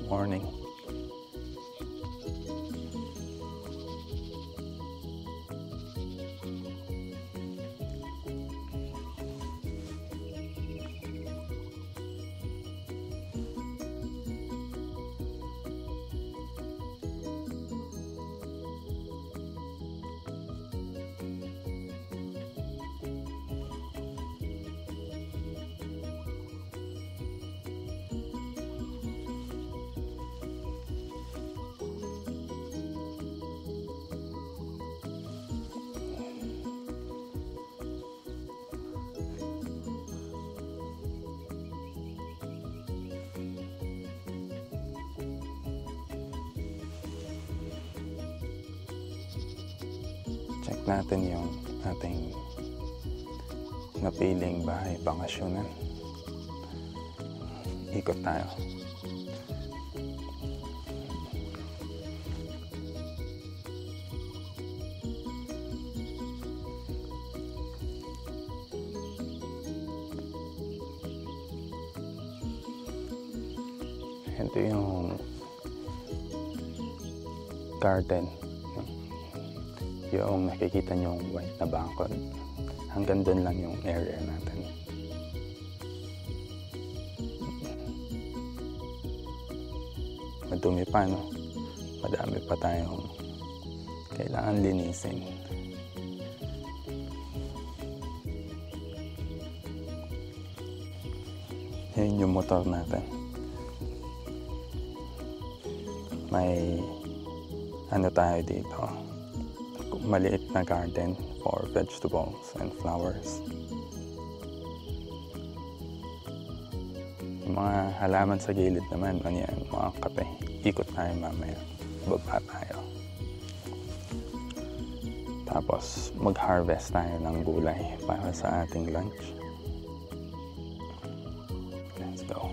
morning. Check natin yung ating napiling bahay bakasyonan. Ikot tayo. Ito yung garden. Yung nakikita nyo yung white na bangkod. Hanggang doon lang yung area natin. Madumi pa, no? Madami pa tayong kailangan linisin. Yan yung motor natin. May ano tayo dito, maliit na garden for vegetables and flowers. Yung mga halaman sa gilid naman, ano yan, mga kape. Ikot tayo mamaya. Baba tayo. Tapos mag-harvest tayo ng gulay para sa ating lunch. Let's go.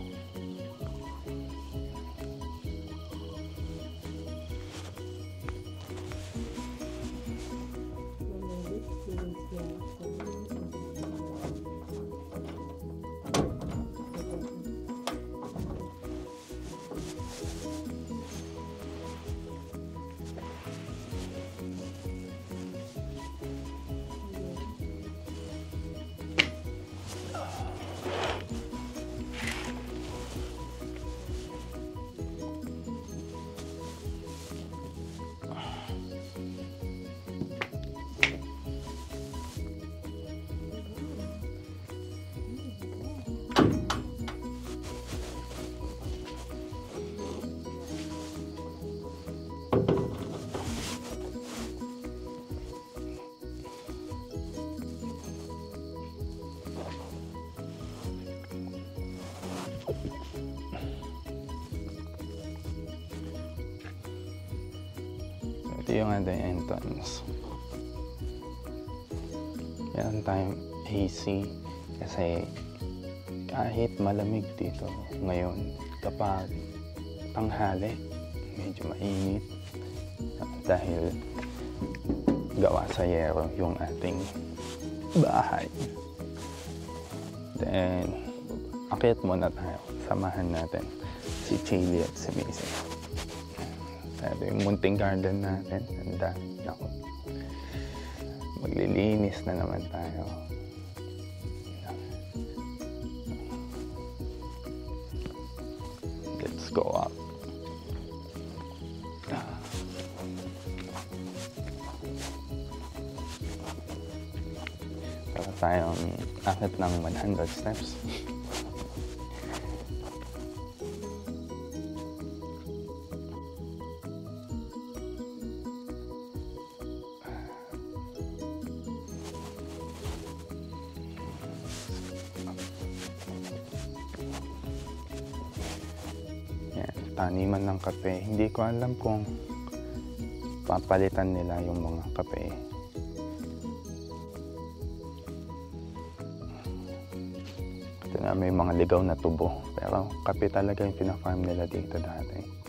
Ito yung ating entrance. Meron tayong AC kasi kahit malamig dito ngayon, kapag tanghali medyo mainit dahil gawa sa yero yung ating bahay. Then akyat muna tayo, samahan natin si Chili at si Macy. Ito yung munting garden natin. Handa. Naku. Maglilinis na naman tayo. Let's go up. Para tayong akit ng 100 steps. Taniman ng kape. Hindi ko alam kung papalitan nila yung mga kape. Ito na, may mga ligaw na tubo. Pero kape talaga yung pina-farm nila dito dati.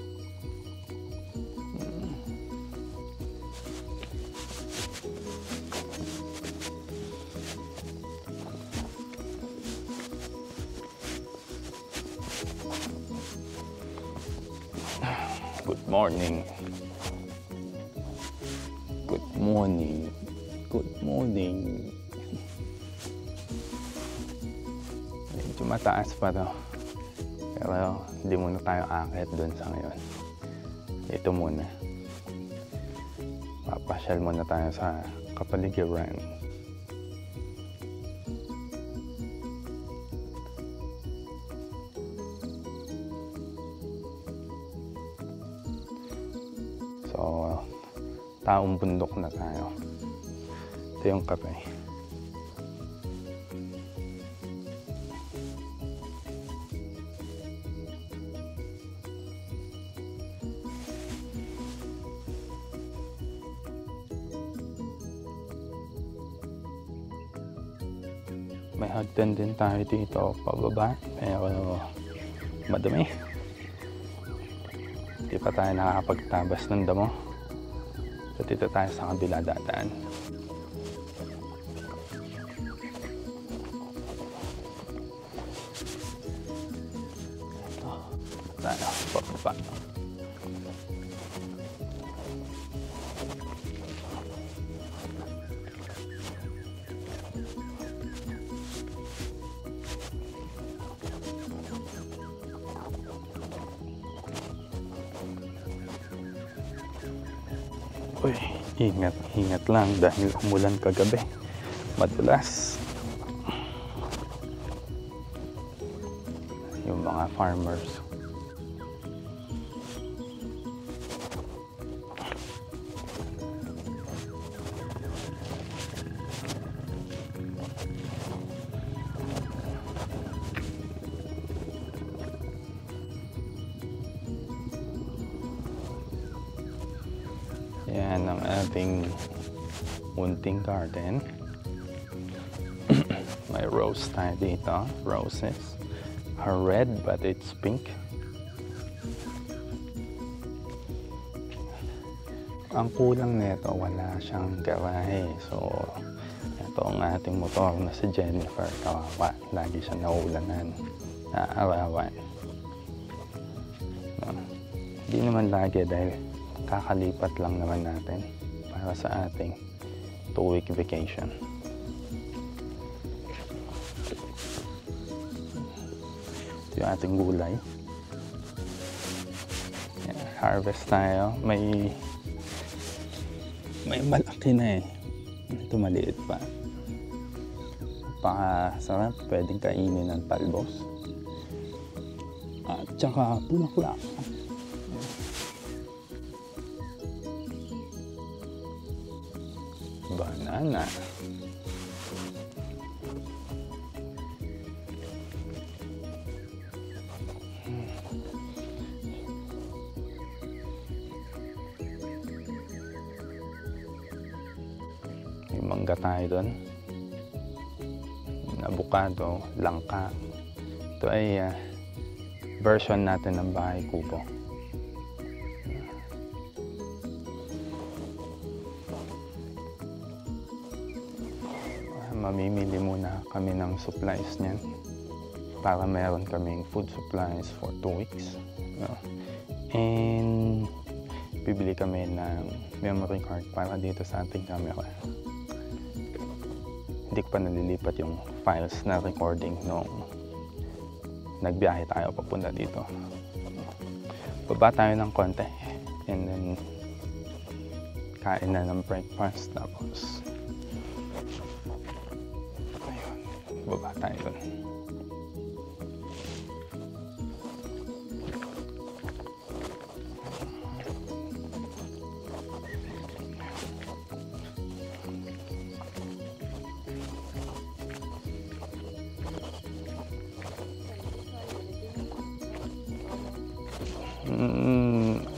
Good morning. Good morning. Good morning. Medyo mataas pa to. Pero hindi muna tayo akit dun sa ngayon. Ito muna. Papasyal muna tayo sa kapaligiran. So, taong bundok na tayo. Ito yung kape. May hagdan din tayo dito pababa, pero madumi. Hindi pa tayo nakakapagtabas ng damo. So dito tayo sa kabila dadaan. Ito tayo pababa. Uy, ingat lang dahil umulan kagabi. Madulas. Yung mga farmers. Yan ang ating munting garden. May rose tayo dito. Roses are red but it's pink. Ang kulang nito, wala siyang garahe. So, ito ang ating motor na si Jennifer. Kawawa. Lagi siya naulanan. Naarawan. Hindi naman lagi dahil kakalipat lang naman natin para sa ating 2-week vacation. Ito yung ating gulay. Yan, harvest tayo. May malaki na eh. Ito maliit pa. Napakasarap. Pwedeng kainin ng talbos. At saka bulaklak. Banana. May mangga tayo doon. Avocado, langka. Ito ay version natin ng bahay kubo. Mamimili muna kami ng supplies niyan para meron kaming food supplies for 2 weeks. And bibili kami ng memory card para dito sa ating camera. Hindi ko pa nalilipat yung files na recording nung nagbiyahe tayo papunta dito. Baba tayo ng konti and then kain na ng breakfast tapos baba tayo doon.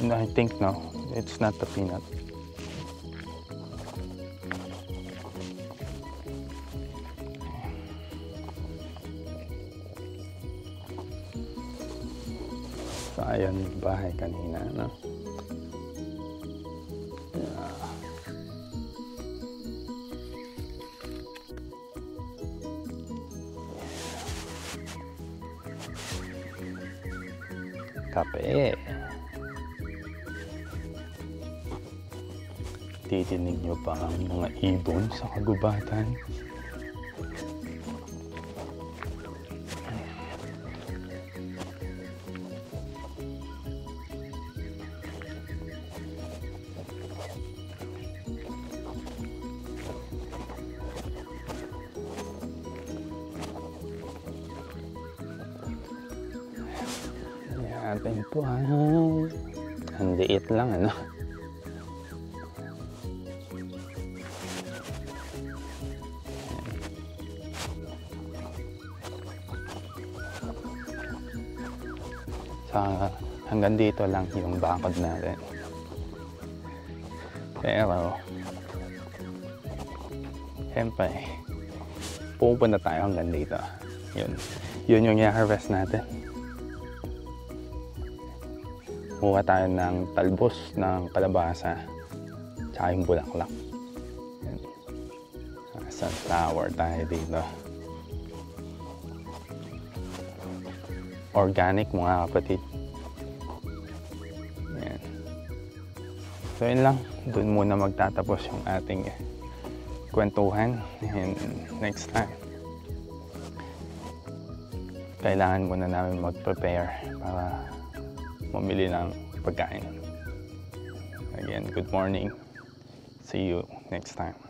I think no, it's not the peanut. So, ayan yung bahay kanina, no? Yeah. Kape. Titinig nyo pa ang mga ibon sa kagubatan. Ating buhay. Ang liit lang, ano? Hanggang dito lang yung bakod natin. Pero siyempre pupunta tayo hanggang dito. Yun yung i-harvest natin. Kuha tayo ng talbos ng kalabasa tsaka yung bulaklak. Sunflower tayo dito. Organic, mga kapatid. Yan. So yun lang, dun muna magtatapos yung ating kwentuhan. And next time, kailangan muna namin mag-prepare para mamili ng pagkain. Again, good morning. See you next time.